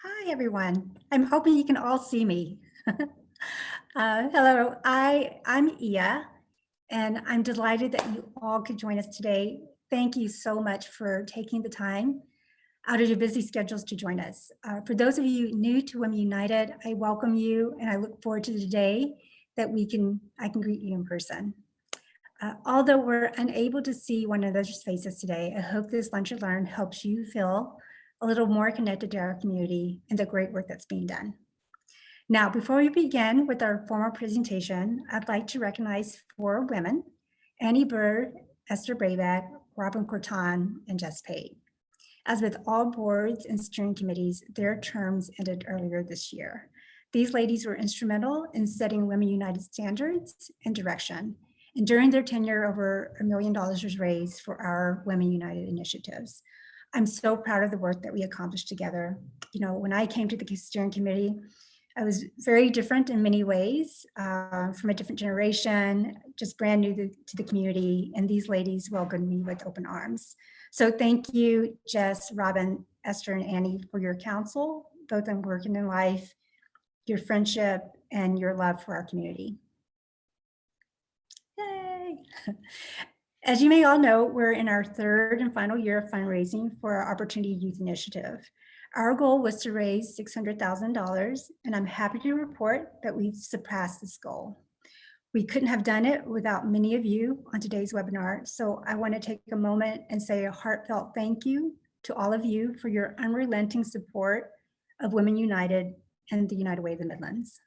Hi, everyone. I'm hoping you can all see me. Hello, I'm Ia, and I'm delighted that you all could join us today. Thank you so much for taking the time out of your busy schedules to join us. For those of you new to Women United, I welcome you, and I look forward to the day that I can greet you in person. Although we're unable to see one another's faces today, I hope this Lunch and Learn helps you feel a little more connected to our community and the great work that's being done. Now, before we begin with our formal presentation, I'd like to recognize 4 women: Annie Bird, Esther Brayback, Robin Corton, and Jess Pate. As with all boards and steering committees, their terms ended earlier this year. These ladies were instrumental in setting Women United standards and direction. And during their tenure, over $1 million was raised for our Women United initiatives. I'm so proud of the work that we accomplished together. You know, when I came to the steering committee, I was very different in many ways, from a different generation, just brand new to the community, and these ladies welcomed me with open arms. So thank you, Jess, Robin, Esther, and Annie, for your counsel, both in work and in life, your friendship, and your love for our community. Yay! As you may all know, we're in our 3rd and final year of fundraising for our Opportunity Youth Initiative. Our goal was to raise $600,000, and I'm happy to report that we've surpassed this goal. We couldn't have done it without many of you on today's webinar, so I want to take a moment and say a heartfelt thank you to all of you for your unrelenting support of Women United and the United Way of the Midlands.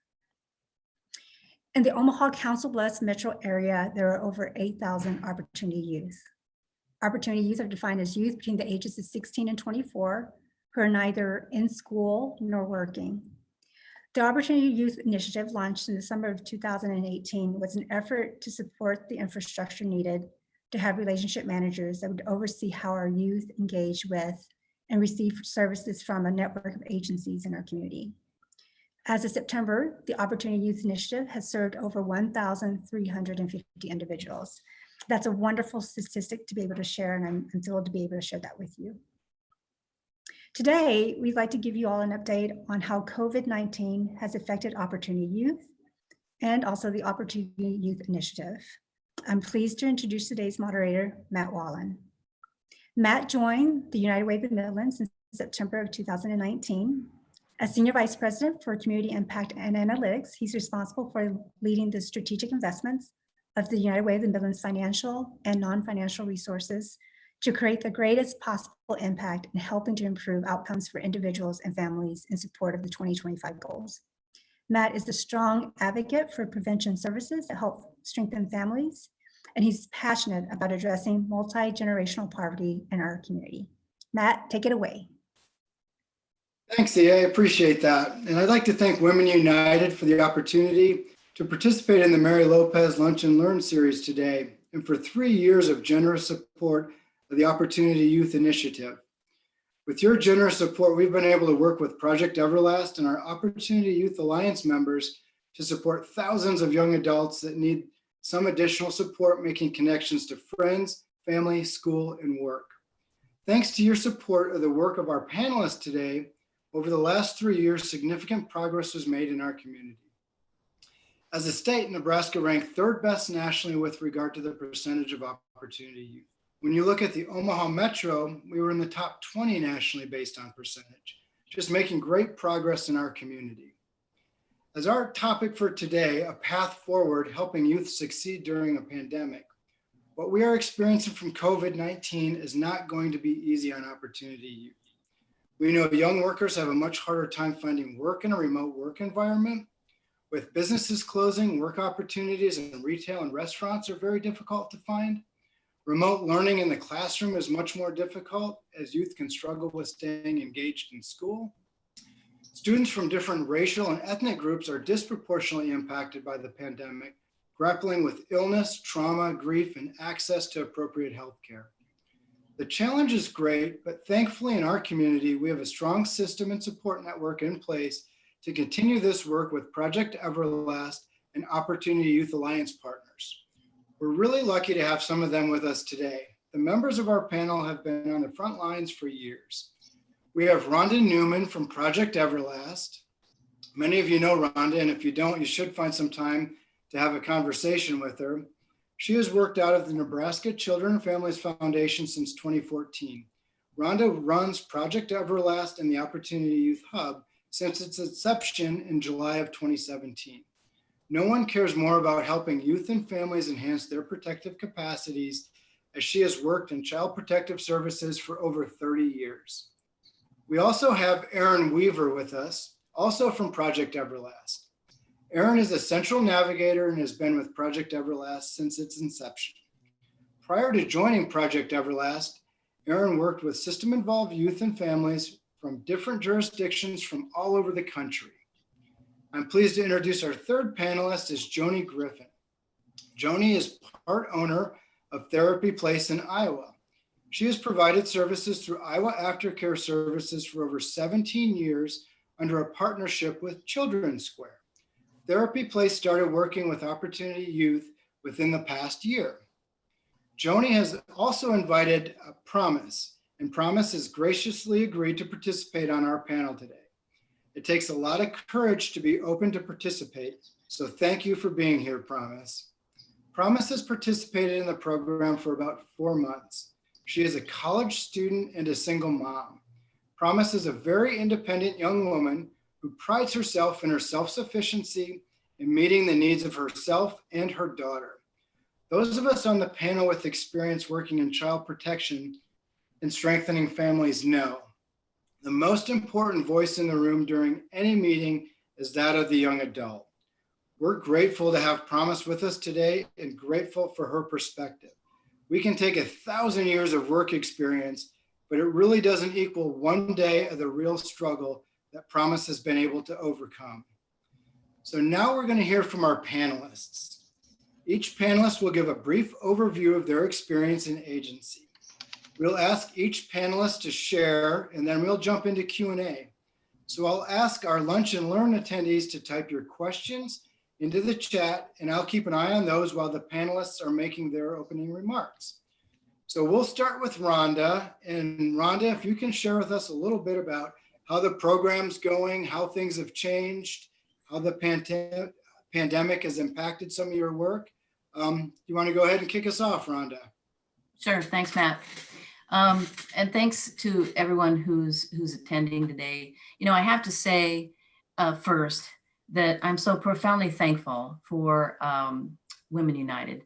In the Omaha Council Bluffs metro area, there are over 8,000 Opportunity Youth. Opportunity Youth are defined as youth between the ages of 16 and 24 who are neither in school nor working. The Opportunity Youth Initiative, launched in the summer of 2018, was an effort to support the infrastructure needed to have relationship managers that would oversee how our youth engage with and receive services from a network of agencies in our community. As of September, the Opportunity Youth Initiative has served over 1,350 individuals. That's a wonderful statistic to be able to share, and I'm thrilled to be able to share that with you. Today, we'd like to give you all an update on how COVID-19 has affected Opportunity Youth and also the Opportunity Youth Initiative. I'm pleased to introduce today's moderator, Matt Wallen. Matt joined the United Way of the Midlands in September of 2019. As Senior Vice President for Community Impact and Analytics, he's responsible for leading the strategic investments of the United Way of the Midlands financial and non-financial resources to create the greatest possible impact in helping to improve outcomes for individuals and families in support of the 2025 goals. Matt is the strong advocate for prevention services that help strengthen families, and he's passionate about addressing multi-generational poverty in our community. Matt, take it away. Thanks, Ia. I appreciate that. And I'd like to thank Women United for the opportunity to participate in the Mary Lopez Lunch and Learn series today, and for 3 years of generous support of the Opportunity Youth Initiative. With your generous support, we've been able to work with Project Everlast and our Opportunity Youth Alliance members to support thousands of young adults that need some additional support making connections to friends, family, school, and work. Thanks to your support of the work of our panelists today, over the last 3 years, significant progress was made in our community. As a state, Nebraska ranked 3rd best nationally with regard to the percentage of Opportunity Youth. When you look at the Omaha Metro, we were in the top 20 nationally based on percentage, just making great progress in our community. As our topic for today, a path forward helping youth succeed during a pandemic, what we are experiencing from COVID-19 is not going to be easy on Opportunity Youth. We know young workers have a much harder time finding work in a remote work environment. With businesses closing, work opportunities in retail and restaurants are very difficult to find. Remote learning in the classroom is much more difficult as youth can struggle with staying engaged in school. Students from different racial and ethnic groups are disproportionately impacted by the pandemic, grappling with illness, trauma, grief, and access to appropriate health care. The challenge is great, but thankfully in our community, we have a strong system and support network in place to continue this work with Project Everlast and Opportunity Youth Alliance partners. We're really lucky to have some of them with us today. The members of our panel have been on the front lines for years. We have Rhonda Newman from Project Everlast. Many of you know Rhonda, and if you don't, you should find some time to have a conversation with her. She has worked out of the Nebraska Children and Families Foundation since 2014. Rhonda runs Project Everlast and the Opportunity Youth Hub since its inception in July of 2017. No one cares more about helping youth and families enhance their protective capacities, as she has worked in child protective services for over 30 years. We also have Erin Weaver with us, also from Project Everlast. Erin is a central navigator and has been with Project Everlast since its inception. Prior to joining Project Everlast, Erin worked with system-involved youth and families from different jurisdictions from all over the country. I'm pleased to introduce our third panelist is Joanie Griffin. Joni is part owner of Therapy Place in Iowa. She has provided services through Iowa Aftercare services for over 17 years under a partnership with Children's Square. Therapy Place started working with Opportunity Youth within the past year. Joni has also invited Promise, and Promise has graciously agreed to participate on our panel today. It takes a lot of courage to be open to participate, so thank you for being here, Promise. Promise has participated in the program for about 4 months. She is a college student and a single mom. Promise is a very independent young woman who prides herself in her self-sufficiency and meeting the needs of herself and her daughter. Those of us on the panel with experience working in child protection and strengthening families know the most important voice in the room during any meeting is that of the young adult. We're grateful to have Promise with us today and grateful for her perspective. We can take 1,000 years of work experience, but it really doesn't equal one day of the real struggle that Promise has been able to overcome. So now we're going to hear from our panelists. Each panelist will give a brief overview of their experience in agency. We'll ask each panelist to share, and then we'll jump into Q&A. So I'll ask our Lunch and Learn attendees to type your questions into the chat, and I'll keep an eye on those while the panelists are making their opening remarks. So we'll start with Rhonda. And Rhonda, if you can share with us a little bit about how the program's going, how things have changed, how the pandemic has impacted some of your work. You want to go ahead and kick us off, Rhonda? Sure, thanks, Matt. And thanks to everyone who's attending today. You know, I have to say first that I'm so profoundly thankful for Women United.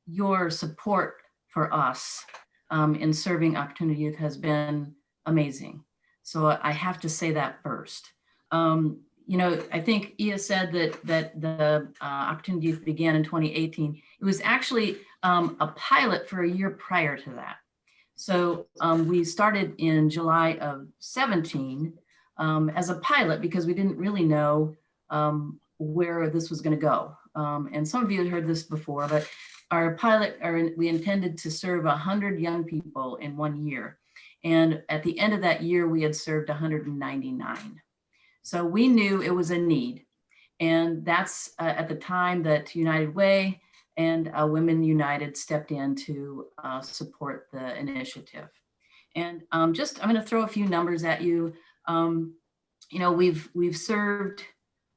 Your support for us in serving Opportunity Youth has been amazing. So I have to say that first. You know, I think Ia said that the Opportunity Youth began in 2018. It was actually a pilot for a year prior to that. So we started in July of 17 as a pilot because we didn't really know where this was going to go. And some of you had heard this before, but our pilot, we intended to serve 100 young people in 1 year. And at the end of that year, we had served 199. So we knew it was a need. And that's at the time that United Way and Women United stepped in to support the initiative. And I'm going to throw a few numbers at you. You know, we've served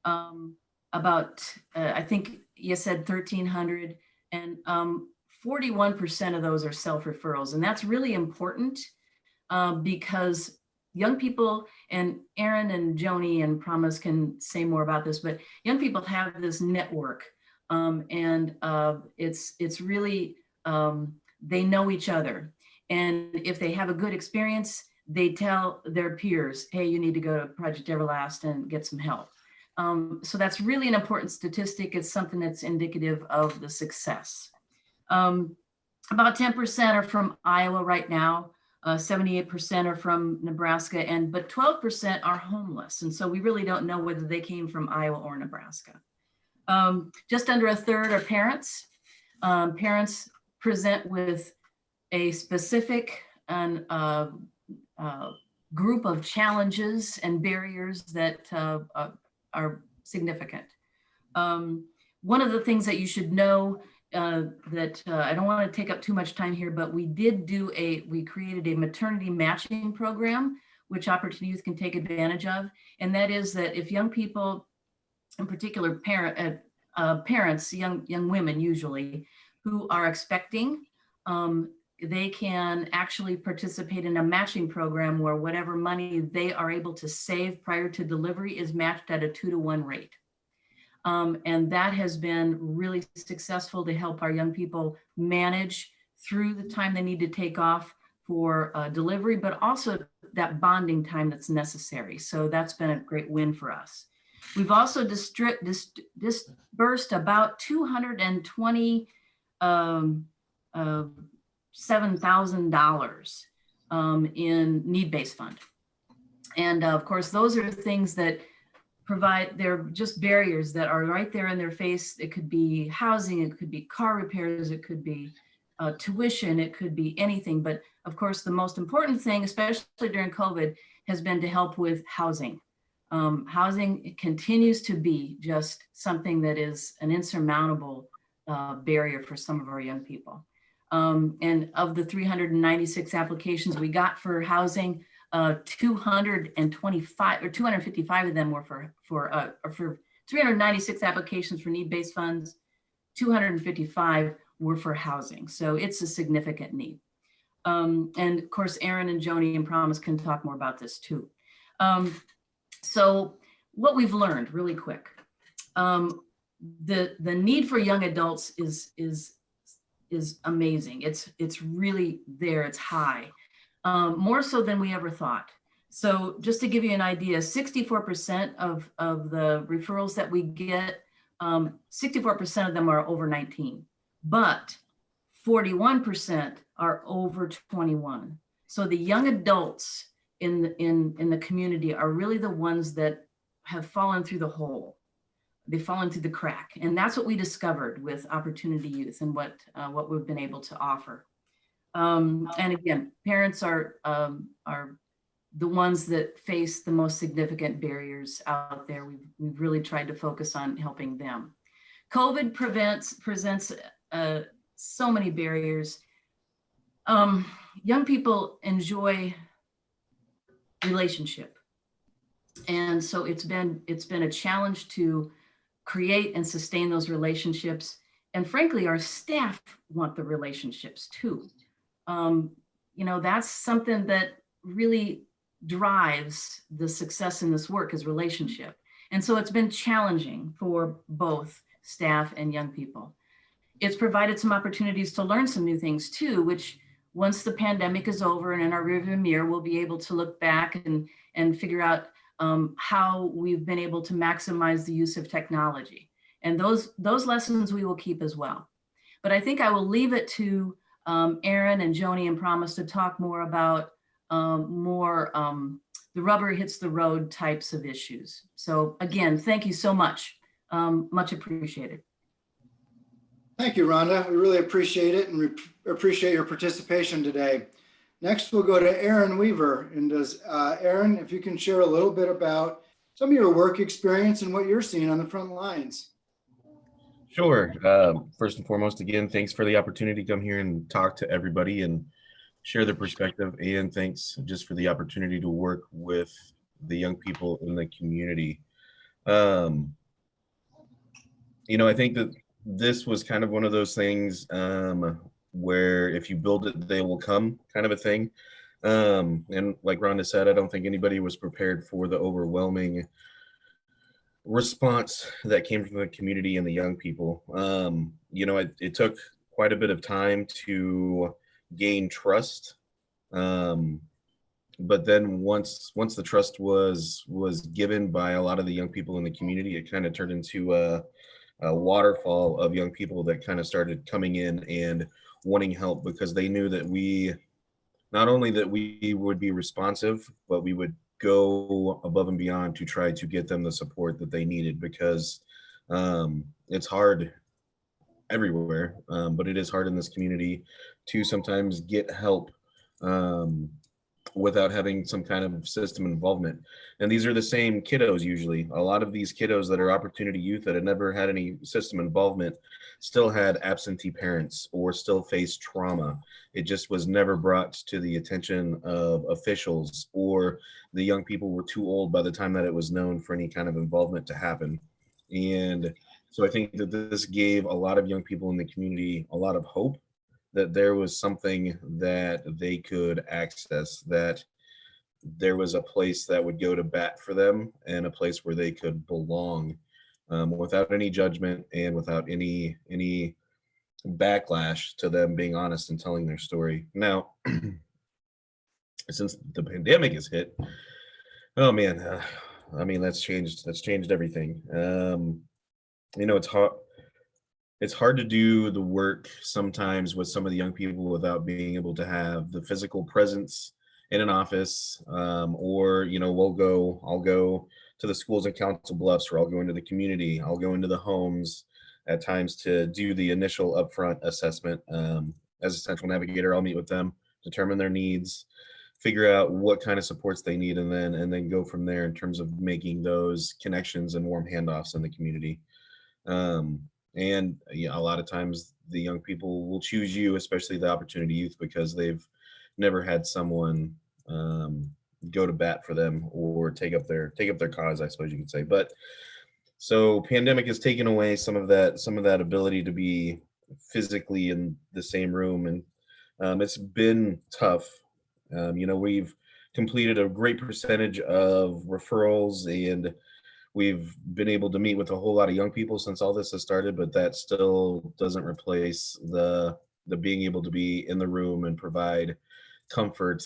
about, I think you said 1,300, and 41% of those are self-referrals. And that's really important because young people, and Erin and Joni and Promise can say more about this, but young people have this network and it's really, they know each other. And if they have a good experience, they tell their peers, hey, you need to go to Project Everlast and get some help. So that's really an important statistic. It's something that's indicative of the success. About 10% are from Iowa right now. 78% are from Nebraska, but 12% are homeless. And so we really don't know whether they came from Iowa or Nebraska. Just under a third are parents. Parents present with a specific and group of challenges and barriers that are significant. One of the things that you should know that I don't want to take up too much time here, but we created a maternity matching program, which Opportunity Youth can take advantage of. And that is that if young people, in particular parents, young women usually, who are expecting, they can actually participate in a matching program where whatever money they are able to save prior to delivery is matched at a 2-to-1 rate. And that has been really successful to help our young people manage through the time they need to take off for delivery, but also that bonding time that's necessary. So that's been a great win for us. We've also disbursed about $227,000 in need-based fund. And of course, those are things that they're just barriers that are right there in their face. It could be housing, it could be car repairs, it could be tuition, it could be anything. But of course, the most important thing, especially during COVID, has been to help with housing. Housing continues to be just something that is an insurmountable barrier for some of our young people. And of the 396 applications we got for housing, 225 or 255 of them were for 396 applications for need-based funds. 255 were for housing. So it's a significant need. And of course, Aaron and Joni and Promise can talk more about this too. So what we've learned really quick, the need for young adults is amazing. It's really there, it's high. More so than we ever thought. So just to give you an idea, 64% of the referrals that we get, 64% of them are over 19, but 41% are over 21. So the young adults in the community are really the ones that have fallen through the hole. They've fallen through the crack. And that's what we discovered with Opportunity Youth and what we've been able to offer. And again, parents are the ones that face the most significant barriers out there. We've really tried to focus on helping them. COVID presents so many barriers. Young people enjoy relationship. And so it's been a challenge to create and sustain those relationships. And frankly, our staff want the relationships too. That's something that really drives the success in this work is relationship. And so it's been challenging for both staff and young people. It's provided some opportunities to learn some new things too, which once the pandemic is over and in our rearview mirror, we'll be able to look back and figure out how we've been able to maximize the use of technology. And those lessons we will keep as well. But I think I will leave it to Aaron and Joni and Promise to talk more about the rubber hits the road types of issues. So again, thank you so much. Much appreciated. Thank you, Rhonda. We really appreciate it and appreciate your participation today. Next, we'll go to Aaron Weaver. And Aaron, if you can share a little bit about some of your work experience and what you're seeing on the front lines. Sure. First and foremost, again, thanks for the opportunity to come here and talk to everybody and share their perspective. And thanks just for the opportunity to work with the young people in the community. I think that this was kind of one of those things where if you build it, they will come kind of a thing. And like Rhonda said, I don't think anybody was prepared for the overwhelming response that came from the community and the young people. It took quite a bit of time to gain trust. But then once the trust was given by a lot of the young people in the community, it kind of turned into a waterfall of young people that kind of started coming in and wanting help because they knew that we would be responsive, but we would go above and beyond to try to get them the support that they needed because it's hard everywhere, but it is hard in this community to sometimes get help without having some kind of system involvement. And these are the same kiddos usually. A lot of these kiddos that are opportunity youth that had never had any system involvement still had absentee parents or still faced trauma. It just was never brought to the attention of officials, or the young people were too old by the time that it was known for any kind of involvement to happen. And so I think that this gave a lot of young people in the community a lot of hope that there was something that they could access, that there was a place that would go to bat for them and a place where they could belong, without any judgment and without any backlash to them being honest and telling their story. Now, since the pandemic has hit, oh man, I mean that's changed everything. You know, it's hard to do the work sometimes with some of the young people without being able to have the physical presence in an office, or you know, I'll go to the schools in Council Bluffs, or I'll go into the community, I'll go into the homes at times to do the initial upfront assessment. As a central navigator, I'll meet with them, determine their needs, figure out what kind of supports they need, and then go from there in terms of making those connections and warm handoffs in the community. And you know, a lot of times the young people will choose you, especially the opportunity youth, because they've never had someone go to bat for them or take up their cause, I suppose you could say. But so pandemic has taken away some of that ability to be physically in the same room, and it's been tough. You know, we've completed a great percentage of referrals, and we've been able to meet with a whole lot of young people since all this has started, but that still doesn't replace the being able to be in the room and provide comfort,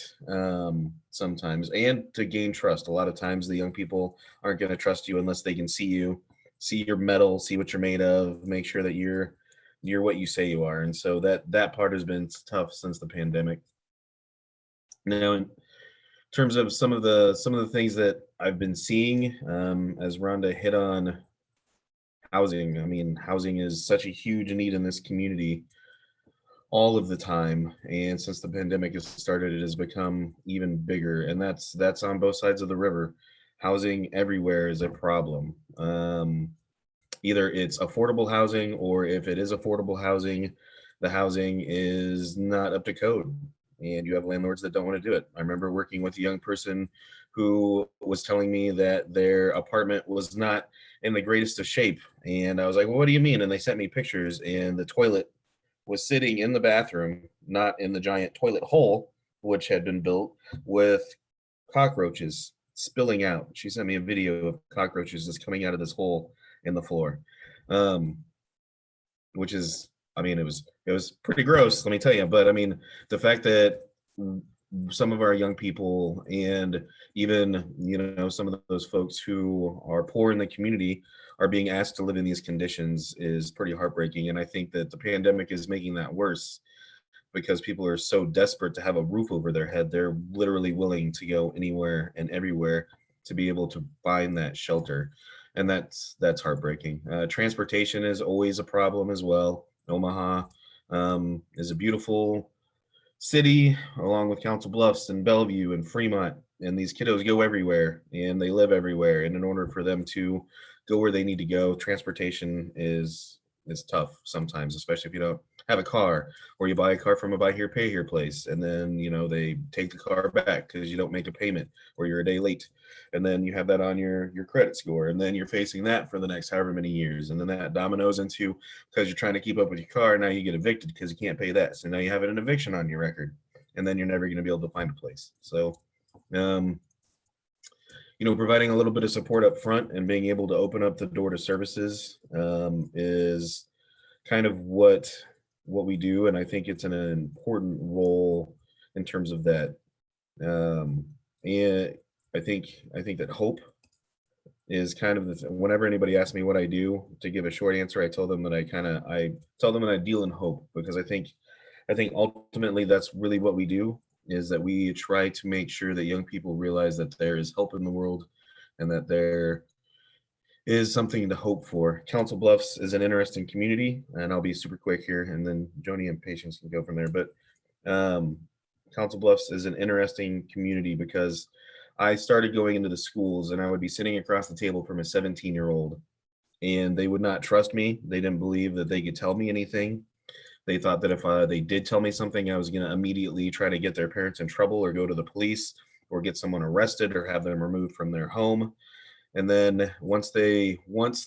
sometimes, and to gain trust. A lot of times the young people aren't going to trust you unless they can see you, see your mettle, see what you're made of, make sure that you're what you say you are. And so that part has been tough since the pandemic. Now, in terms of some of the things that I've been seeing, as Rhonda hit on, housing. I mean, housing is such a huge need in this community all of the time, and since the pandemic has started, it has become even bigger, and that's on both sides of the river. Housing everywhere is a problem. Either it's affordable housing, or if it is affordable housing, the housing is not up to code, and you have landlords that don't want to do it. I remember working with a young person who was telling me that their apartment was not in the greatest of shape, and I was like, well, what do you mean? And they sent me pictures, and the toilet was sitting in the bathroom, not in the giant toilet hole, which had been built, with cockroaches spilling out. She sent me a video of cockroaches just coming out of this hole in the floor, which is, I mean, it was pretty gross, let me tell you. But I mean, the fact that some of our young people, and even, you know, some of those folks who are poor in the community, are being asked to live in these conditions is pretty heartbreaking. And I think that the pandemic is making that worse, because people are so desperate to have a roof over their head. They're literally willing to go anywhere and everywhere to be able to find that shelter. And that's heartbreaking. Transportation is always a problem as well. Omaha is a beautiful city, along with Council Bluffs and Bellevue and Fremont, and these kiddos go everywhere and they live everywhere. And in order for them to go where they need to go, transportation is tough sometimes, especially if you don't have a car, or you buy a car from a buy here pay here place, and then, you know, they take the car back because you don't make a payment or you're a day late, and then you have that on your credit score, and then you're facing that for the next however many years, and then that dominoes into, because you're trying to keep up with your car, now you get evicted because you can't pay that, so now you have an eviction on your record, and then you're never going to be able to find a place. So you know, providing a little bit of support up front and being able to open up the door to services is kind of what we do, and I think it's an important role in terms of that. And I think that hope is kind of whenever anybody asks me what I do, to give a short answer, I tell them that I tell them that I deal in hope, because I think ultimately that's really what we do, is that we try to make sure that young people realize that there is hope in the world and that there is something to hope for. Council Bluffs is an interesting community, and I'll be super quick here, and then Joni and Patience can go from there. But Council Bluffs is an interesting community because I started going into the schools and I would be sitting across the table from a 17-year-old, and they would not trust me. They didn't believe that they could tell me anything. They thought that if they did tell me something, I was going to immediately try to get their parents in trouble or go to the police or get someone arrested or have them removed from their home. And then once the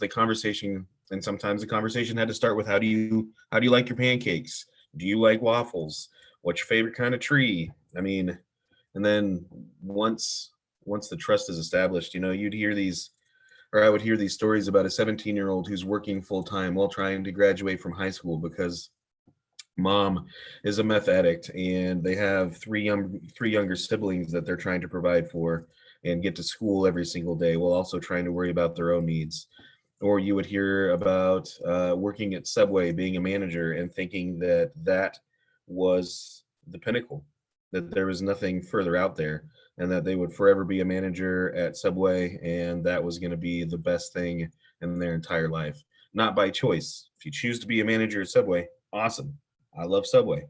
conversation, and sometimes the conversation had to start with, how do you like your pancakes? Do you like waffles? What's your favorite kind of tree? I mean, and then once the trust is established, you'd hear these, or I would hear these stories about a 17-year-old who's working full time while trying to graduate from high school because mom is a meth addict and they have three younger siblings that they're trying to provide for and get to school every single day while also trying to worry about their own needs. Or you would hear about working at Subway, being a manager and thinking that that was the pinnacle, that there was nothing further out there, and that they would forever be a manager at Subway and that was going to be the best thing in their entire life. Not by choice. If you choose to be a manager at Subway, awesome. I love Subway,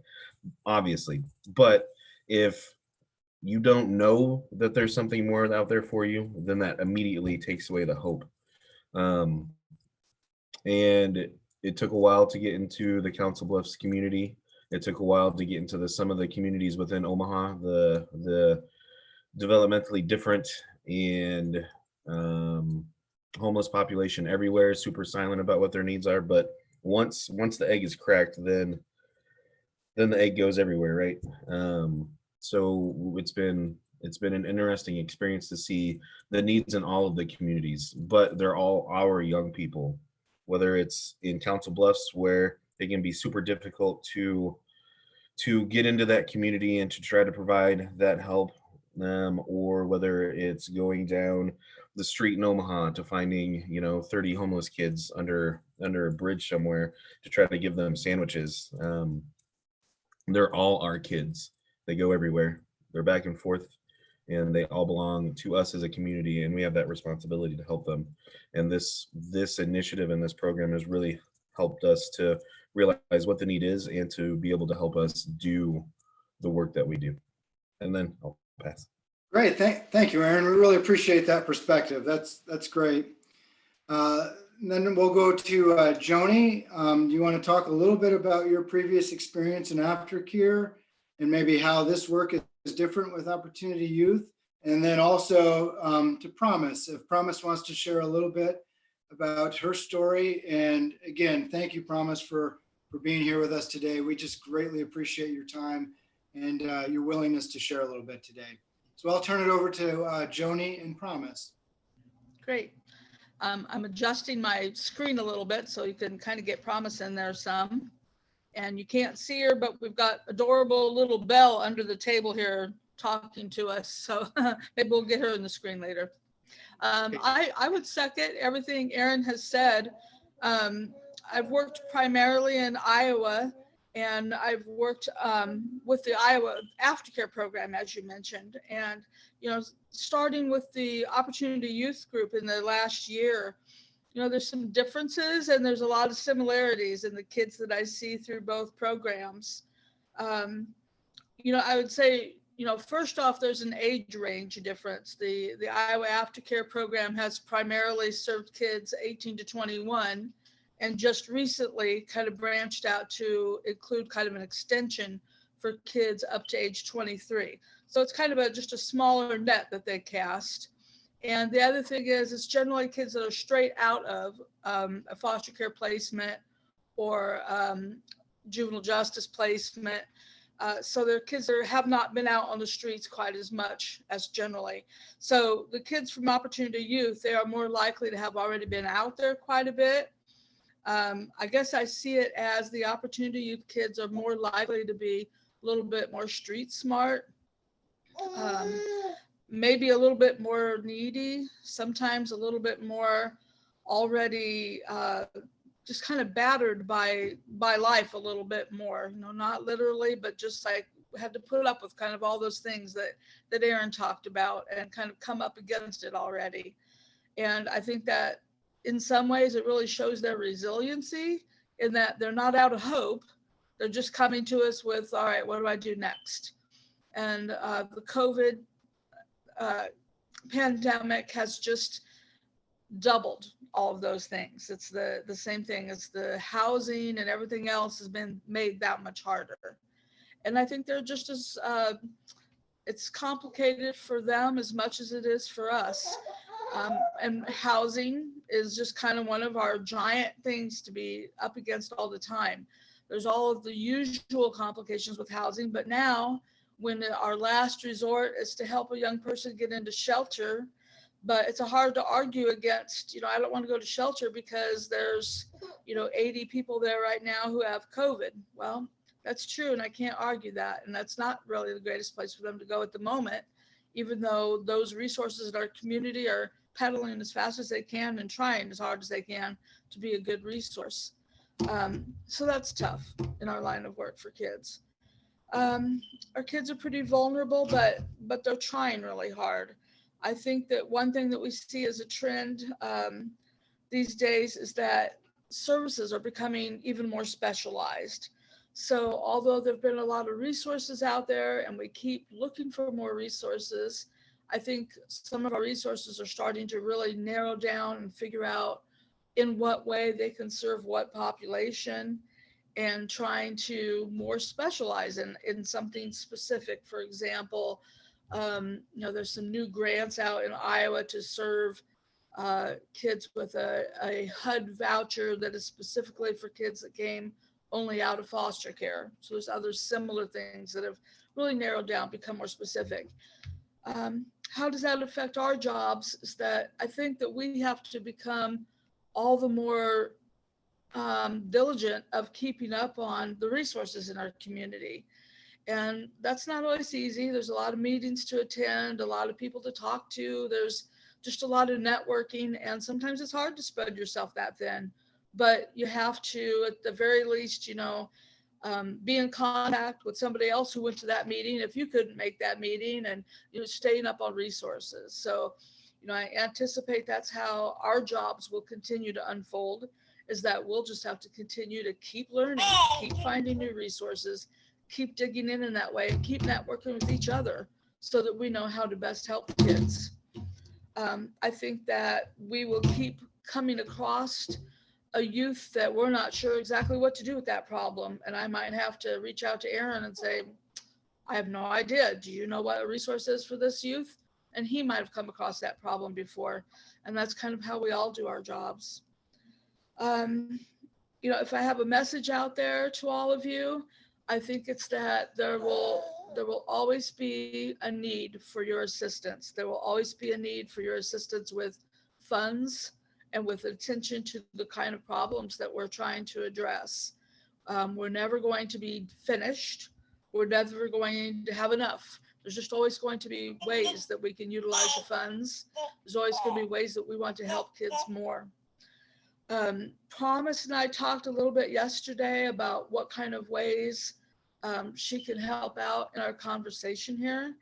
obviously. But if you don't know that there's something more out there for you, then that immediately takes away the hope. And it took a while to get into the Council Bluffs community. It took a while to get into some of the communities within Omaha, the developmentally different and homeless population everywhere, super silent about what their needs are. But once the egg is cracked, then the egg goes everywhere, right? So it's been an interesting experience to see the needs in all of the communities, but they're all our young people, whether it's in Council Bluffs where it can be super difficult to get into that community and to try to provide that help, or whether it's going down the street in Omaha to finding 30 homeless kids under a bridge somewhere to try to give them sandwiches. They're all our kids. They go everywhere. They're back and forth, and they all belong to us as a community, and we have that responsibility to help them. And this initiative and this program has really helped us to realize what the need is and to be able to help us do the work that we do. And then I'll pass. Great. Thank you, Aaron. We really appreciate that perspective. That's great. Then we'll go to Joni. Do you want to talk a little bit about your previous experience in Aftercare and maybe how this work is different with Opportunity Youth? And then also to Promise, if Promise wants to share a little bit about her story. And again, thank you, Promise, for being here with us today. We just greatly appreciate your time and your willingness to share a little bit today. So I'll turn it over to Joni and Promise. Great. I'm adjusting my screen a little bit so you can kind of get Promise in there some. And you can't see her, but we've got adorable little Belle under the table here talking to us. So maybe we'll get her in the screen later. I would second everything Aaron has said. I've worked primarily in Iowa, and I've worked with the Iowa Aftercare program, as you mentioned. And, starting with the Opportunity Youth Group in the last year, there's some differences and there's a lot of similarities in the kids that I see through both programs. I would say, first off, there's an age range difference. The Iowa Aftercare program has primarily served kids 18 to 21, and just recently kind of branched out to include kind of an extension for kids up to age 23. So it's kind of just a smaller net that they cast. And the other thing is, it's generally kids that are straight out of a foster care placement or juvenile justice placement. So they're kids that have not been out on the streets quite as much as generally. So the kids from Opportunity Youth, they are more likely to have already been out there quite a bit. I guess I see it as the Opportunity Youth kids are more likely to be a little bit more street smart, maybe a little bit more needy, sometimes a little bit more already just kind of battered by life a little bit more, not literally, but just like had to put up with kind of all those things that Aaron talked about and kind of come up against it already. And I think that in some ways it really shows their resiliency in that they're not out of hope. They're just coming to us with, all right, what do I do next? And the COVID pandemic has just doubled all of those things. It's the same thing as the housing and everything else has been made that much harder. And I think they're just as, it's complicated for them as much as it is for us. And housing is just kind of one of our giant things to be up against all the time. There's all of the usual complications with housing, but now when our last resort is to help a young person get into shelter, but it's hard to argue against, I don't want to go to shelter because there's, 80 people there right now who have COVID. Well, that's true. And I can't argue that. And that's not really the greatest place for them to go at the moment, even though those resources in our community are pedaling as fast as they can and trying as hard as they can to be a good resource. So that's tough in our line of work for kids. Our kids are pretty vulnerable, but they're trying really hard. I think that one thing that we see as a trend these days is that services are becoming even more specialized. So although there've been a lot of resources out there and we keep looking for more resources, I think some of our resources are starting to really narrow down and figure out in what way they can serve what population, and trying to more specialize in something specific. For example, there's some new grants out in Iowa to serve kids with a HUD voucher that is specifically for kids that came only out of foster care. So there's other similar things that have really narrowed down, become more specific. How does that affect our jobs? Is that I think that we have to become all the more diligent of keeping up on the resources in our community. And that's not always easy. There's a lot of meetings to attend, a lot of people to talk to. There's just a lot of networking, and sometimes it's hard to spread yourself that thin, but you have to, at the very least, be in contact with somebody else who went to that meeting if you couldn't make that meeting, and staying up on resources. So, I anticipate that's how our jobs will continue to unfold, is that we'll just have to continue to keep learning, keep finding new resources, keep digging in that way, and keep networking with each other so that we know how to best help the kids. I think that we will keep coming across a youth that we're not sure exactly what to do with that problem. And I might have to reach out to Aaron and say, I have no idea. Do you know what a resource is for this youth? And he might have come across that problem before. And that's kind of how we all do our jobs. If I have a message out there to all of you, I think it's that there will always be a need for your assistance. There will always be a need for your assistance with funds and with attention to the kind of problems that we're trying to address. We're never going to be finished. We're never going to have enough. There's just always going to be ways that we can utilize the funds. There's always going to be ways that we want to help kids more. Promise and I talked a little bit yesterday about what kind of ways she can help out in our conversation here.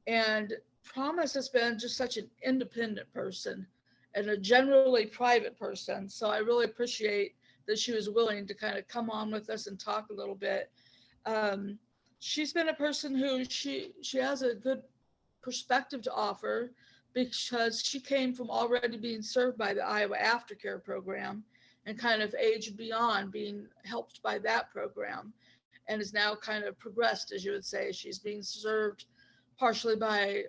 And Promise has been just such an independent person and a generally private person. So I really appreciate that she was willing to kind of come on with us and talk a little bit. She's been a person who she has a good perspective to offer, because she came from already being served by the Iowa Aftercare program and kind of aged beyond being helped by that program, and is now kind of progressed, as you would say. She's being served partially by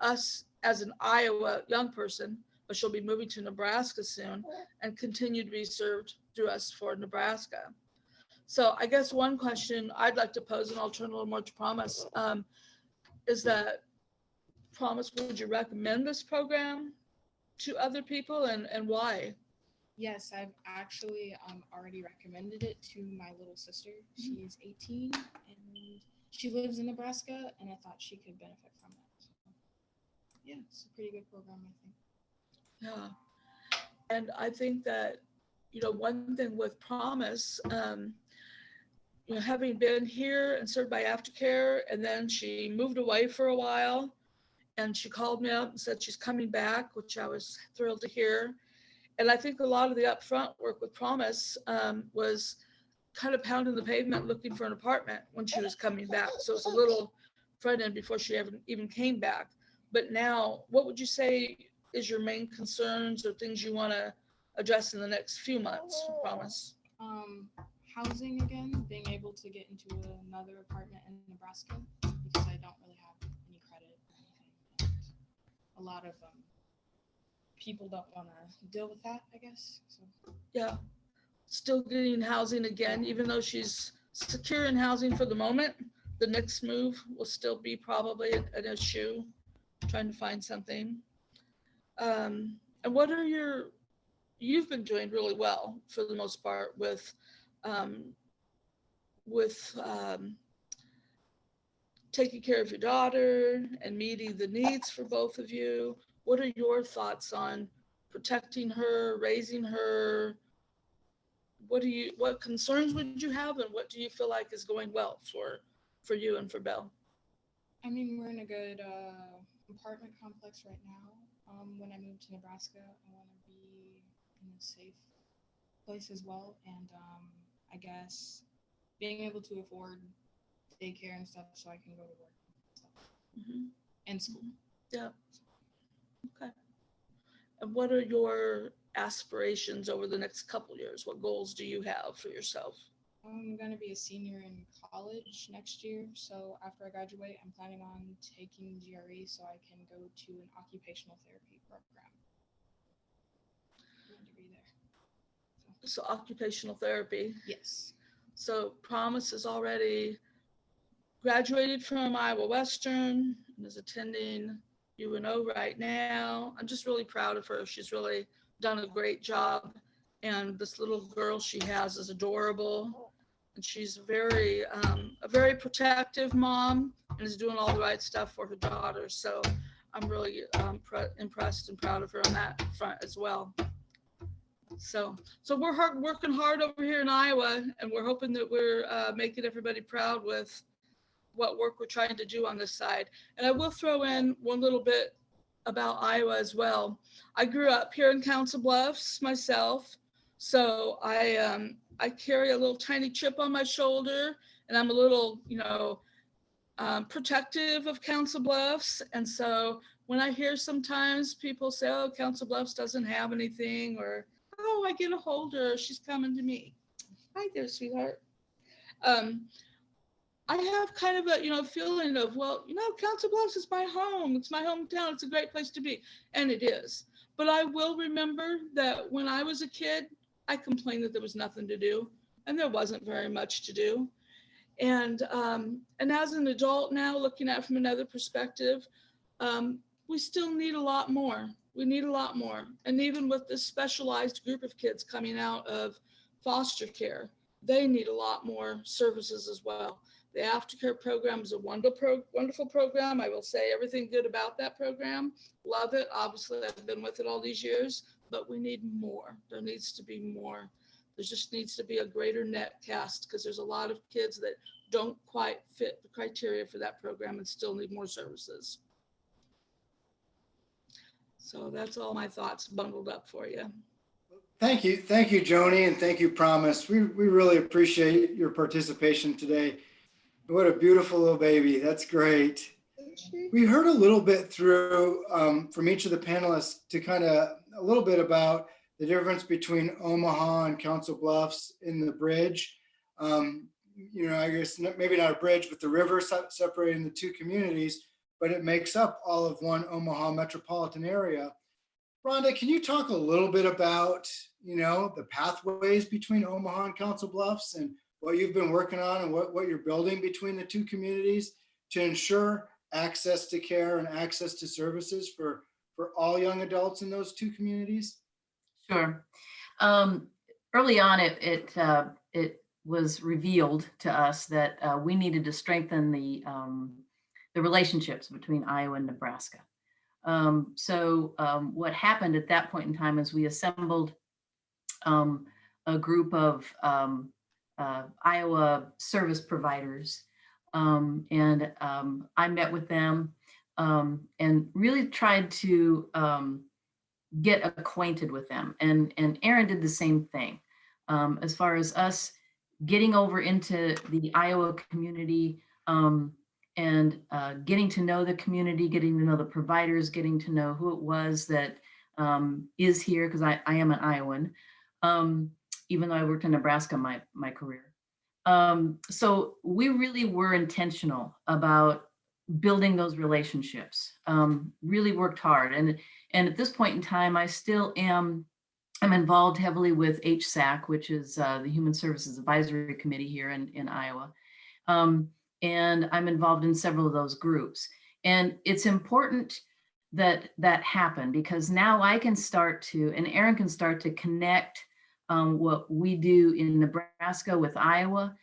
us as an Iowa young person, but she'll be moving to Nebraska soon and continue to be served through us for Nebraska. So I guess one question I'd like to pose, and I'll turn a little more to Promise, is that, Promise, would you recommend this program to other people, and why? Yes, I've actually already recommended it to my little sister. She's 18 and she lives in Nebraska, and I thought she could benefit from it. So, yeah, it's a pretty good program, I think. Yeah, and I think that, one thing with Promise, having been here and served by Aftercare, and then she moved away for a while, and she called me up and said she's coming back, which I was thrilled to hear. And I think a lot of the upfront work with Promise was kind of pounding the pavement looking for an apartment when she was coming back. So it's a little front end before she even came back. But now, what would you say is your main concerns or things you want to address in the next few months? Promise. Housing again, being able to get into another apartment in Nebraska because I don't really have any credit or anything. And a lot of people don't want to deal with that, I guess. So. Yeah, still getting housing again, even though she's secure in housing for the moment. The next move will still be probably an issue, trying to find something. And what are you've been doing really well for the most part with taking care of your daughter and meeting the needs for both of you. What are your thoughts on protecting her, raising her? What concerns would you have, and what do you feel like is going well for you and for Belle? I mean, we're in a good apartment complex right now. When I move to Nebraska, I want to be in a safe place as well, and I guess being able to afford daycare and stuff so I can go to work and stuff. And school. Yeah. Okay. And what are your aspirations over the next couple years? What goals do you have for yourself? I'm going to be a senior in college next year. So after I graduate, I'm planning on taking GRE so I can go to an occupational therapy program. Degree there. So occupational therapy. Yes. So Promise is already graduated from Iowa Western and is attending UNO right now. I'm just really proud of her. She's really done a great job. And this little girl she has is adorable. And she's a very protective mom and is doing all the right stuff for her daughter. So I'm really impressed and proud of her on that front as well. So we're working hard over here in Iowa, and we're hoping that we're making everybody proud with what work we're trying to do on this side. And I will throw in one little bit about Iowa as well. I grew up here in Council Bluffs myself, so I carry a little tiny chip on my shoulder, and I'm a little, protective of Council Bluffs. And so when I hear sometimes people say, "Oh, Council Bluffs doesn't have anything," or "Oh, I get a hold of her, she's coming to me." Hi there, sweetheart. I have kind of a, feeling of, well, Council Bluffs is my home. It's my hometown. It's a great place to be. And it is. But I will remember that when I was a kid, I complained that there was nothing to do, and there wasn't very much to do. And as an adult now, looking at it from another perspective, we still need a lot more. We need a lot more. And even with this specialized group of kids coming out of foster care, they need a lot more services as well. The Aftercare program is a wonderful program. I will say everything good about that program. Love it. Obviously, I've been with it all these years, but we need more. There needs to be more. There just needs to be a greater net cast, because there's a lot of kids that don't quite fit the criteria for that program and still need more services. So that's all my thoughts bundled up for you. Thank you, Joni, and thank you, Promise. We really appreciate your participation today. What a beautiful little baby. That's great. We heard a little bit through from each of the panelists to kind of a little bit about the difference between Omaha and Council Bluffs in the bridge. I guess maybe not a bridge, but the river separating the two communities, but it makes up all of one Omaha metropolitan area. Rhonda, can you talk a little bit about, the pathways between Omaha and Council Bluffs and what you've been working on and what you're building between the two communities to ensure access to care and access to services for all young adults in those two communities? Sure. Early on, it was revealed to us that we needed to strengthen the relationships between Iowa and Nebraska. So what happened at that point in time is we assembled a group of Iowa service providers, and I met with them and really tried to get acquainted with them. And Aaron did the same thing. As far as us getting over into the Iowa community getting to know the community, getting to know the providers, getting to know who it was that is here, because I am an Iowan, even though I worked in Nebraska my career. So we really were intentional about building those relationships, really worked hard. And at this point in time, I still am, I'm involved heavily with HSAC, which is the Human Services Advisory Committee here in Iowa. And I'm involved in several of those groups. And it's important that that happen, because now I can start to, and Aaron can start to connect what we do in Nebraska with Iowa.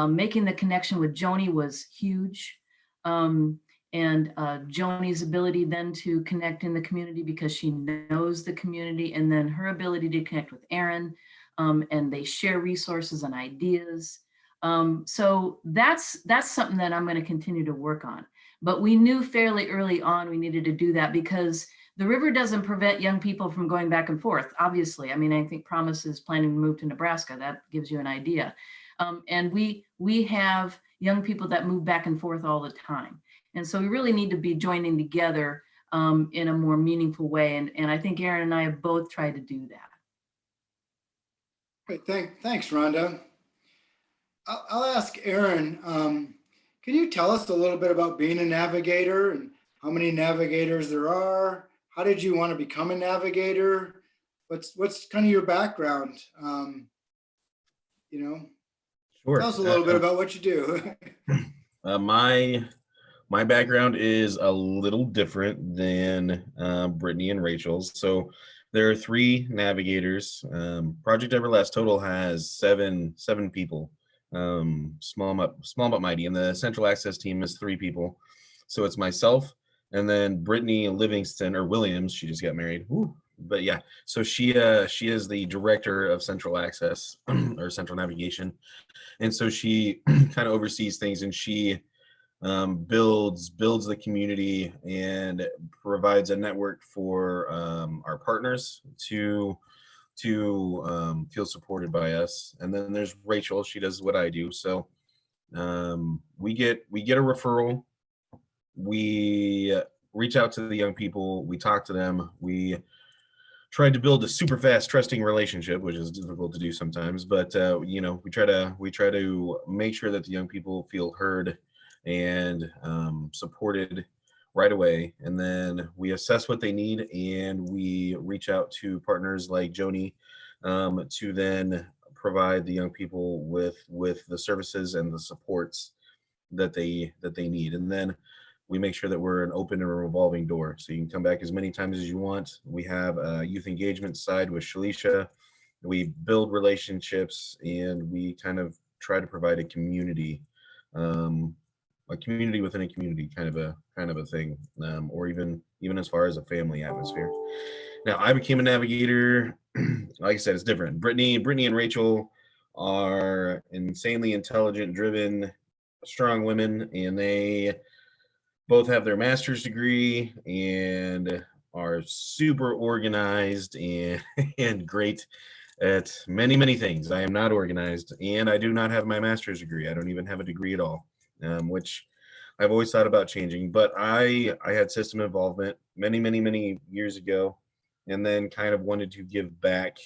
Making the connection with Joni was huge. And Joni's ability then to connect in the community because she knows the community, and then her ability to connect with Aaron, and they share resources and ideas. So that's something that I'm going to continue to work on. But we knew fairly early on we needed to do that, because the river doesn't prevent young people from going back and forth, obviously. I mean, I think Promise is planning to move to Nebraska. That gives you an idea. And we have young people that move back and forth all the time. And so we really need to be joining together in a more meaningful way. And I think Aaron and I have both tried to do that. Great, thanks, Rhonda. I'll ask Aaron, can you tell us a little bit about being a navigator and how many navigators there are? How did you want to become a navigator? What's kind of your background? Sure. Tell us a little bit about what you do. My background is a little different than Brittany and Rachel's. So there are 3 navigators. Project Everlast total has seven people. Small but mighty, and the central access team is 3 people. So it's myself, and then Brittany Livingston, or Williams, she just got married. Woo. But yeah, so she is the director of central access or central navigation, and so she kind of oversees things, and she builds the community and provides a network for our partners to feel supported by us. And then there's Rachel. She does what I do. So we get a referral. We reach out to the young people. We talk to them. We try to build a super fast, trusting relationship, which is difficult to do sometimes. But we try to make sure that the young people feel heard and supported right away. And then we assess what they need, and we reach out to partners like Joni to then provide the young people with the services and the supports that they need. And then we make sure that we're an open and revolving door, so you can come back as many times as you want. We have a youth engagement side with Shalisha. We build relationships, and we kind of try to provide a community within a community, kind of a thing, or even as far as a family atmosphere. Now, I became a navigator. Like I said, it's different. Brittany and Rachel are insanely intelligent, driven, strong women, and they both have their master's degree and are super organized and great at many things. I am not organized, and I do not have my master's degree. I don't even have a degree at all, which I've always thought about changing. But I had system involvement many years ago, and then kind of wanted to give back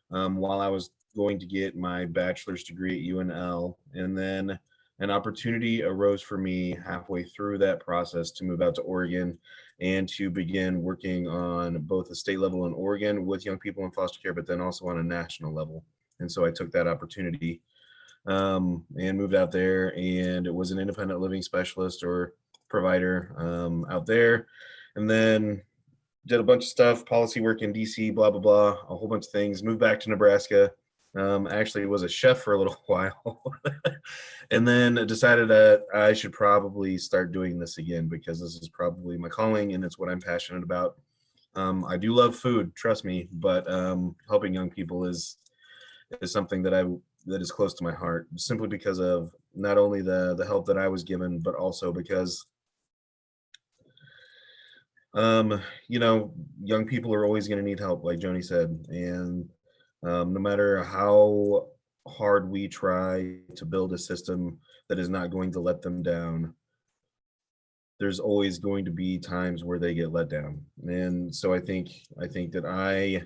while I was going to get my bachelor's degree at UNL. And then an opportunity arose for me halfway through that process to move out to Oregon and to begin working on both the state level in Oregon with young people in foster care, but then also on a national level. And so I took that opportunity and moved out there, and it was an independent living specialist or provider out there. And then did a bunch of stuff, policy work in DC, blah, blah, blah, a whole bunch of things, moved back to Nebraska. Actually was a chef for a little while and then decided that I should probably start doing this again, because this is probably my calling and it's what I'm passionate about. I do love food, trust me, but helping young people is something that is close to my heart, simply because of not only the help that I was given, but also because young people are always going to need help, like Joni said, and no matter how hard we try to build a system that is not going to let them down, there's always going to be times where they get let down. And so I think that I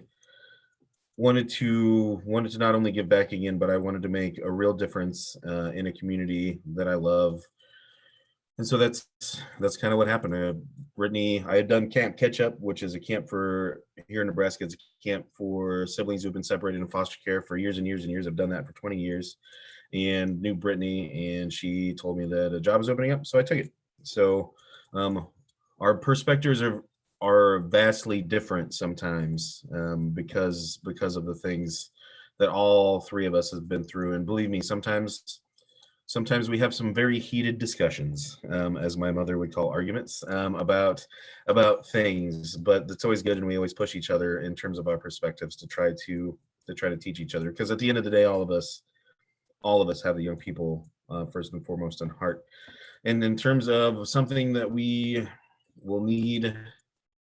wanted to not only give back again, but I wanted to make a real difference in a community that I love. And so that's kind of what happened. Brittany, I had done Camp Catch Up, which is a camp for here in Nebraska. It's a camp for siblings who've been separated in foster care for years and years and years. I've done that for 20 years, and knew Brittany, and she told me that a job was opening up, so I took it. So our perspectives are vastly different sometimes because of the things that all three of us have been through. And believe me, sometimes we have some very heated discussions, as my mother would call arguments, about things. But it's always good, and we always push each other in terms of our perspectives to try to teach each other. Because at the end of the day, all of us have the young people first and foremost in heart. And in terms of something that we will need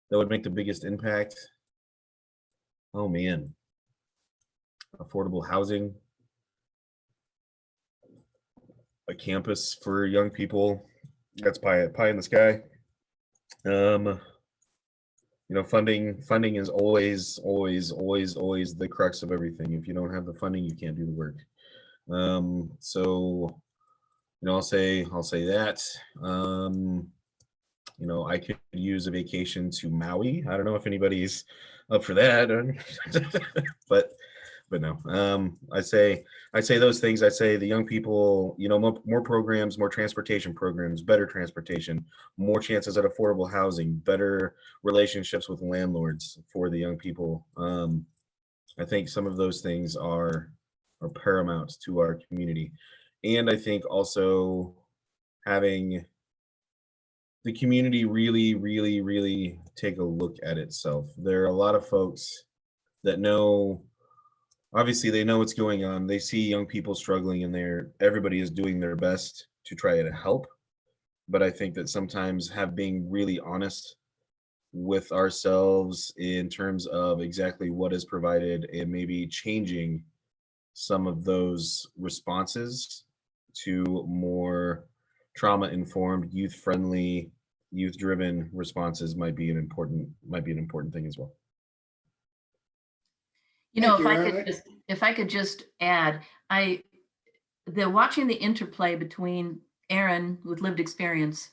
that would make the biggest impact, oh man, affordable housing, a campus for young people, that's pie in the sky. Funding is always the crux of everything. If you don't have the funding, you can't do the work. So I'll say that. I could use a vacation to Maui. I don't know if anybody's up for that, but no. I say those things. I say the young people, more programs, more transportation programs, better transportation, more chances at affordable housing, better relationships with landlords for the young people. I think some of those things are paramount to our community. And I think also having the community really, really, really take a look at itself. There are a lot of folks that know, obviously they know what's going on. They see young people struggling, and everybody is doing their best to try to help. But I think that sometimes being really honest with ourselves in terms of exactly what is provided, and maybe changing some of those responses to more trauma-informed, youth-friendly, youth-driven responses might be an important thing as well. If I could just add, watching the interplay between Aaron with lived experience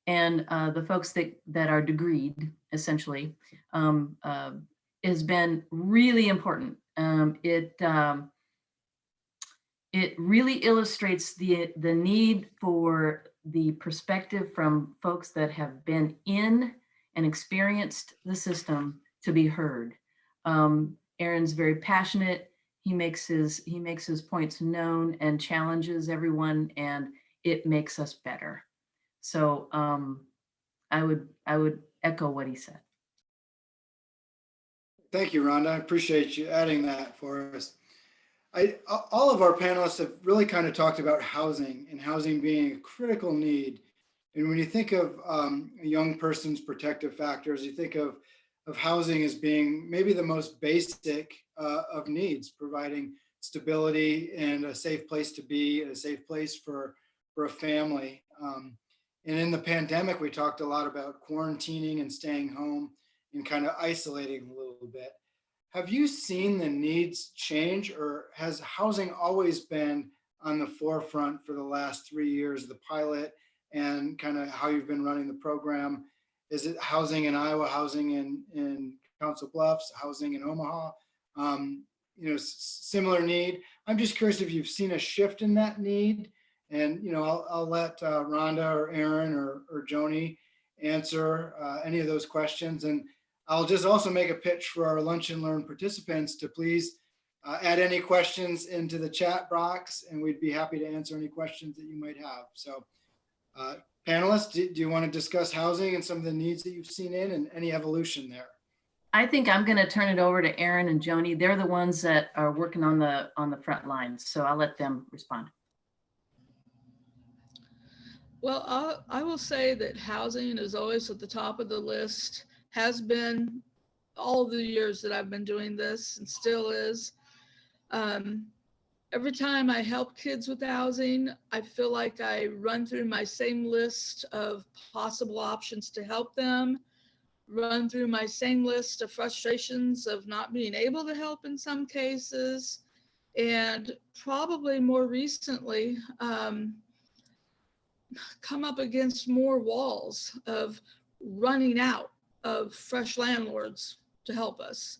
and the folks that are degreed, essentially, has been really important. It really illustrates the need for the perspective from folks that have been in and experienced the system to be heard. Aaron's very passionate. He makes his points known and challenges everyone, and it makes us better. So I would echo what he said. Thank you, Rhonda. I appreciate you adding that for us. All of our panelists have really kind of talked about housing, and housing being a critical need. And when you think of a young person's protective factors, you think of housing as being maybe the most basic of needs, providing stability and a safe place to be, a safe place for a family. And in the pandemic, we talked a lot about quarantining and staying home and kind of isolating a little bit. Have you seen the needs change, or has housing always been on the forefront for the last 3 years, the pilot, and kind of how you've been running the program? Is it housing in Iowa, housing in Council Bluffs, housing in Omaha? Similar need. I'm just curious if you've seen a shift in that need. And I'll let Rhonda or Aaron or Joni answer any of those questions. And I'll just also make a pitch for our Lunch and Learn participants to please add any questions into the chat box, and we'd be happy to answer any questions that you might have. So panelists, do you want to discuss housing and some of the needs that you've seen and any evolution there? I think I'm going to turn it over to Aaron and Joni. They're the ones that are working on the front lines, so I'll let them respond. Well, I will say that housing is always at the top of the list, has been all the years that I've been doing this, and still is. every time I help kids with housing, I feel like I run through my same list of possible options to help them, run through my same list of frustrations of not being able to help in some cases, and probably more recently, come up against more walls of running out of fresh landlords to help us.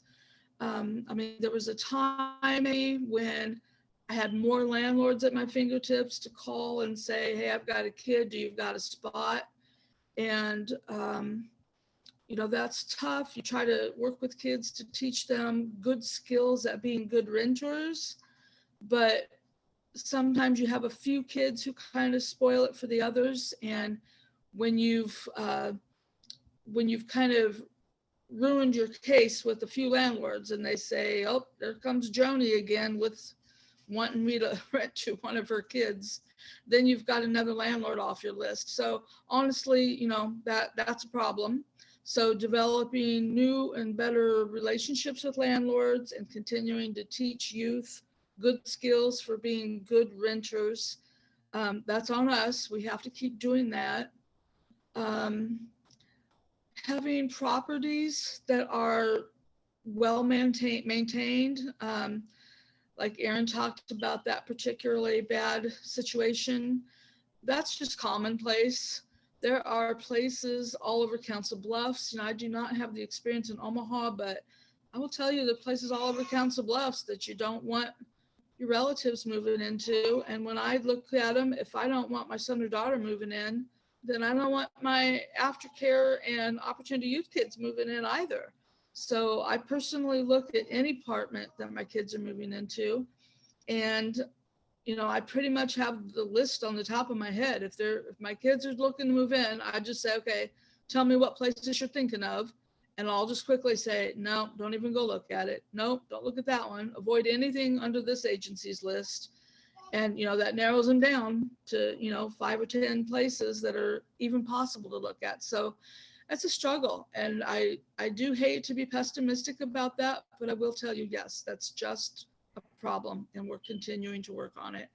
I mean, there was a time when I had more landlords at my fingertips to call and say, hey, I've got a kid, do you've got a spot? And, you know, that's tough. You try to work with kids to teach them good skills at being good renters, but sometimes you have a few kids who kind of spoil it for the others. And when you've kind of ruined your case with a few landlords and they say, oh, there comes Joni again with wanting me to rent to one of her kids, then you've got another landlord off your list. So honestly, you know, that's a problem. So developing new and better relationships with landlords and continuing to teach youth good skills for being good renters, that's on us. We have to keep doing that. Having properties that are well maintained, like Aaron talked about that particularly bad situation, that's just commonplace. There are places all over Council Bluffs. You know, I do not have the experience in Omaha, but I will tell you there are places all over Council Bluffs that you don't want your relatives moving into. And when I look at them, if I don't want my son or daughter moving in, then I don't want my aftercare and opportunity youth kids moving in either. So I personally look at any apartment that my kids are moving into, and you know, I pretty much have the list on the top of my head. If my kids are looking to move in, I just say, okay, tell me what places you're thinking of. And I'll just quickly say, no, don't even go look at it. Nope, don't look at that one. Avoid anything under this agency's list. And, you know, that narrows them down to, you know, 5 or 10 places that are even possible to look at. So that's a struggle. And I do hate to be pessimistic about that, but I will tell you, yes, that's just a problem and we're continuing to work on it.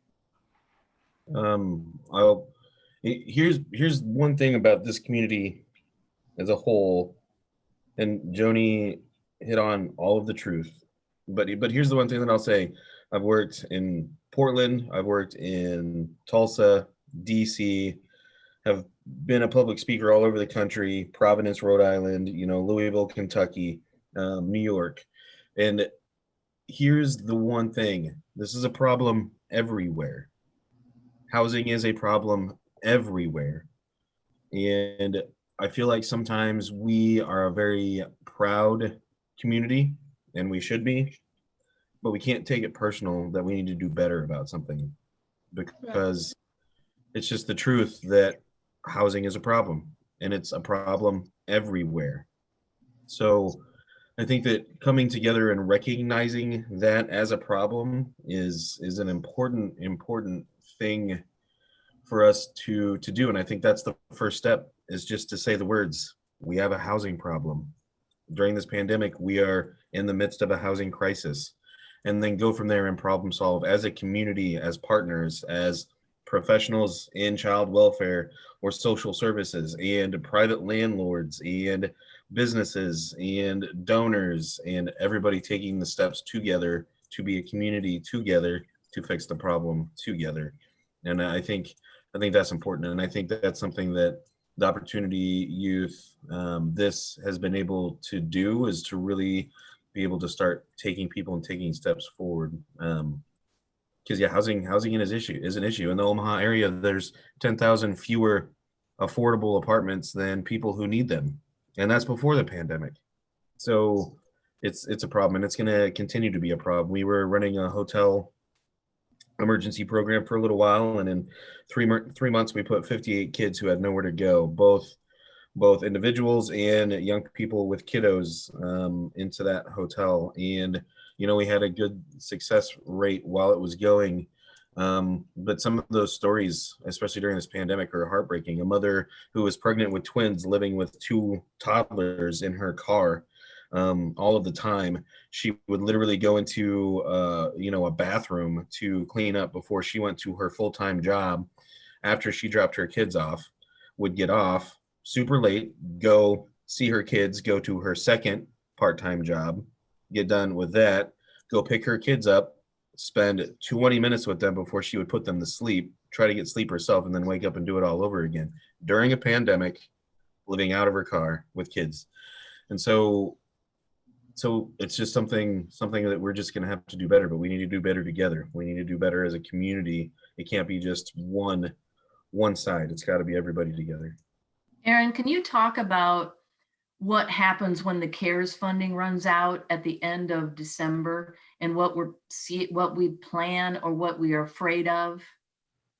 Here's one thing about this community as a whole, and Joni hit on all of the truth, but here's the one thing that I'll say. I've worked in Portland, I've worked in Tulsa, DC, have been a public speaker all over the country, Providence, Rhode Island, you know, Louisville, Kentucky, New York. And here's the one thing, this is a problem everywhere. Housing is a problem everywhere. And I feel like sometimes we are a very proud community, and we should be, but we can't take it personal that we need to do better about something, because it's just the truth that housing is a problem, and it's a problem everywhere. So I think that coming together and recognizing that as a problem is an important thing for us to do. And I think that's the first step, is just to say the words, we have a housing problem. During this pandemic, we are in the midst of a housing crisis, and then go from there and problem solve as a community, as partners, as professionals in child welfare or social services, and private landlords and businesses and donors, and everybody taking the steps together to be a community together to fix the problem together. And I think that's important. And I think that's something that the Opportunity Youth, this has been able to do, is to really be able to start taking people and taking steps forward. Because yeah, housing is an issue in the Omaha area. There's 10,000 fewer affordable apartments than people who need them, and that's before the pandemic. So it's a problem, and it's going to continue to be a problem. We were running a hotel emergency program for a little while, and in 3 months we put 58 kids who had nowhere to go, both individuals and young people with kiddos, into that hotel. And you know, we had a good success rate while it was going, but some of those stories, especially during this pandemic, are heartbreaking. A mother who was pregnant with twins living with 2 toddlers in her car, all of the time. She would literally go into a bathroom to clean up before she went to her full-time job. After she dropped her kids off, would get off super late, go see her kids, go to her second part-time job, get done with that, go pick her kids up, spend 20 minutes with them before she would put them to sleep, try to get sleep herself, and then wake up and do it all over again during a pandemic, living out of her car with kids. And so it's just something that we're just going to have to do better, but we need to do better together. We need to do better as a community. It can't be just one side. It's got to be everybody together. Aaron, can you talk about what happens when the CARES funding runs out at the end of December, and what we plan or what we are afraid of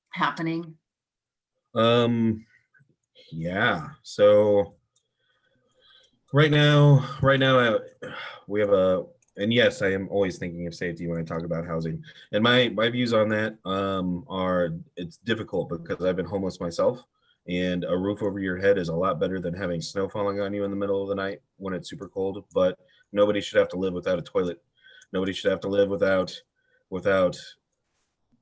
happening? Yeah. So right now, we have and yes, I am always thinking of safety when I talk about housing. And my views on that are, it's difficult because I've been homeless myself, and a roof over your head is a lot better than having snow falling on you in the middle of the night when it's super cold. But nobody should have to live without a toilet. Nobody should have to live without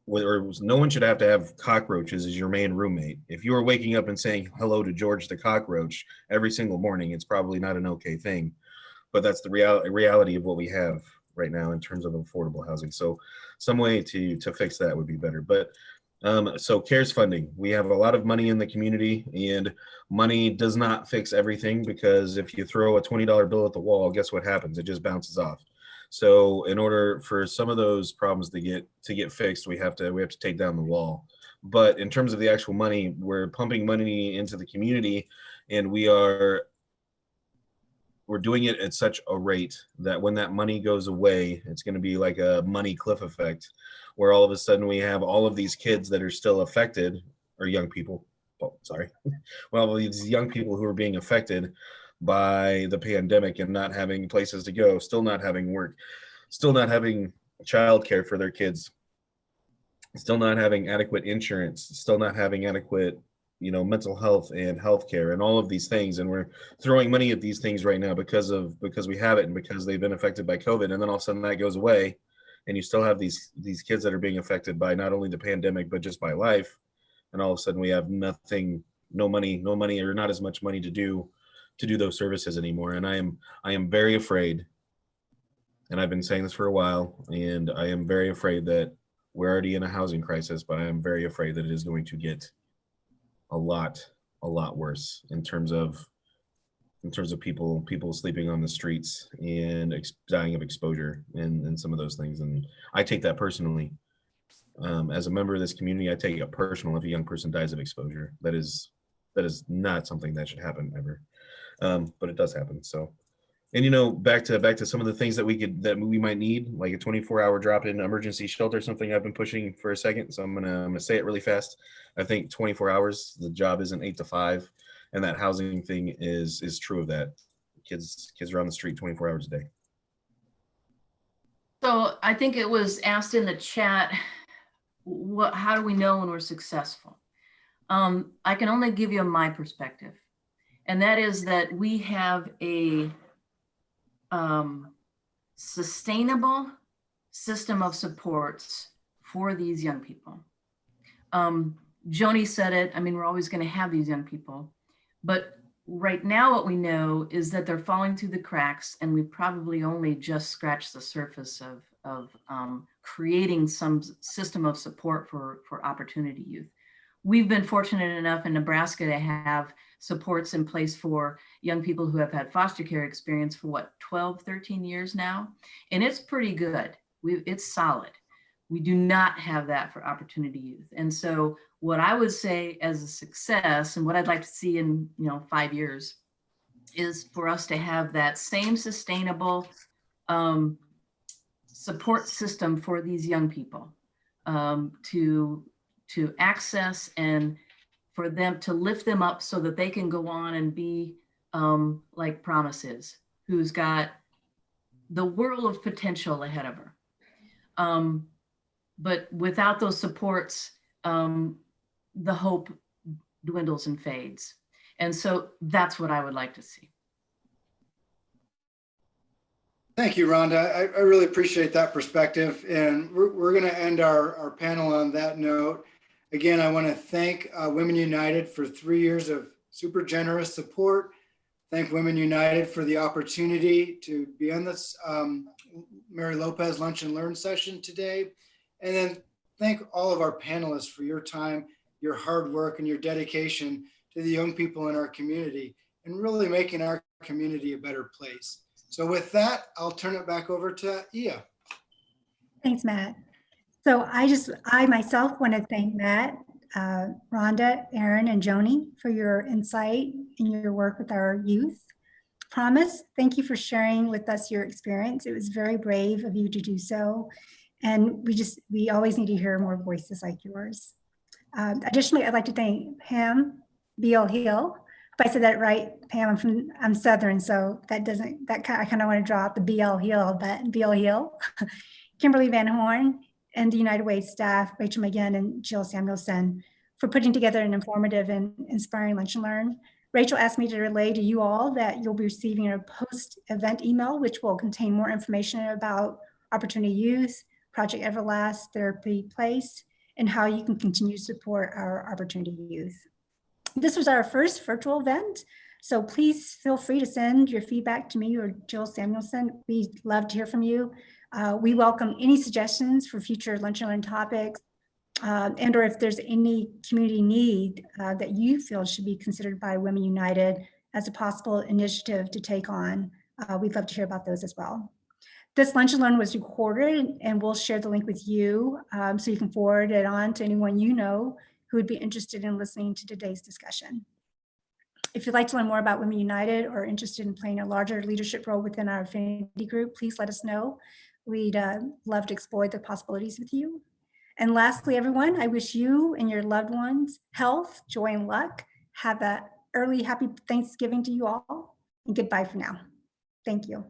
or no one should have to have cockroaches as your main roommate. If you are waking up and saying hello to George the cockroach every single morning, it's probably not an okay thing. But that's the reality of what we have right now in terms of affordable housing. So some way to fix that would be better. But so CARES funding, we have a lot of money in the community, and money does not fix everything, because if you throw a $20 bill at the wall, guess what happens? It just bounces off. So in order for some of those problems to get fixed, we have to take down the wall. But in terms of the actual money, we're pumping money into the community, and we're doing it at such a rate that when that money goes away, it's going to be like a money cliff effect, where all of a sudden we have all of these kids that are still affected, or young people, well, these young people who are being affected by the pandemic and not having places to go, still not having work, still not having childcare for their kids, still not having adequate insurance, still not having adequate mental health and healthcare and all of these things. And we're throwing money at these things right now because we have it, and because they've been affected by COVID. And then all of a sudden that goes away, and you still have these kids that are being affected by not only the pandemic, but just by life. And all of a sudden we have nothing, no money, or not as much money to do those services anymore. And I am very afraid, and I've been saying this for a while, and I am very afraid that we're already in a housing crisis, but I am very afraid that it is going to get a lot worse in terms of people sleeping on the streets and dying of exposure and some of those things. And I take that personally. As a member of this community, I take it personal if a young person dies of exposure. That is not something that should happen ever. But it does happen. So, and back to some of the things that we might need, like a 24-hour drop-in emergency shelter, something I've been pushing for a second. So I'm gonna say it really fast. I think 24 hours, the job isn't 8 to 5, and that housing thing is true of that. Kids are on the street 24 hours a day. So I think it was asked in the chat, how do we know when we're successful? I can only give you my perspective. And that is that we have a sustainable system of supports for these young people. Joni said it, we're always going to have these young people, but right now what we know is that they're falling through the cracks, and we probably only just scratched the surface of creating some system of support for opportunity youth. We've been fortunate enough in Nebraska to have supports in place for young people who have had foster care experience for 12, 13 years now. And it's pretty good. It's solid. We do not have that for opportunity youth. And so what I would say as a success, and what I'd like to see in 5 years, is for us to have that same sustainable support system for these young people, to access, and for them to lift them up so that they can go on and be like Promise is, who's got the world of potential ahead of her. But without those supports, the hope dwindles and fades. And so that's what I would like to see. Thank you, Rhonda. I really appreciate that perspective. And we're going to end our panel on that note. Again, I want to thank Women United for 3 years of super generous support. Thank Women United for the opportunity to be on this Mary Lopez Lunch and Learn session today. And then thank all of our panelists for your time, your hard work, and your dedication to the young people in our community and really making our community a better place. So with that, I'll turn it back over to Ia. Thanks, Matt. So I myself want to thank Matt, Rhonda, Aaron, and Joni for your insight and your work with our youth. Promise, thank you for sharing with us your experience. It was very brave of you to do so. And we always need to hear more voices like yours. Additionally, I'd like to thank Pam B.L. Hill. If I said that right, Pam, I'm Southern, so I kind of want to draw out the B.L. Hill, but B.L. Hill, Kimberly Van Horn, and the United Way staff, Rachel McGinn and Jill Samuelson, for putting together an informative and inspiring Lunch and Learn. Rachel asked me to relay to you all that you'll be receiving a post-event email, which will contain more information about Opportunity Youth, Project Everlast, Therapy Place, and how you can continue to support our Opportunity Youth. This was our first virtual event, so please feel free to send your feedback to me or Jill Samuelson. We'd love to hear from you. We welcome any suggestions for future Lunch and Learn topics, and or if there's any community need that you feel should be considered by Women United as a possible initiative to take on. We'd love to hear about those as well. This Lunch and Learn was recorded, and we'll share the link with you so you can forward it on to anyone you know who would be interested in listening to today's discussion. If you'd like to learn more about Women United or interested in playing a larger leadership role within our affinity group, please let us know. We'd love to explore the possibilities with you. And lastly, everyone, I wish you and your loved ones health, joy, and luck. Have an early happy Thanksgiving to you all, and goodbye for now. Thank you.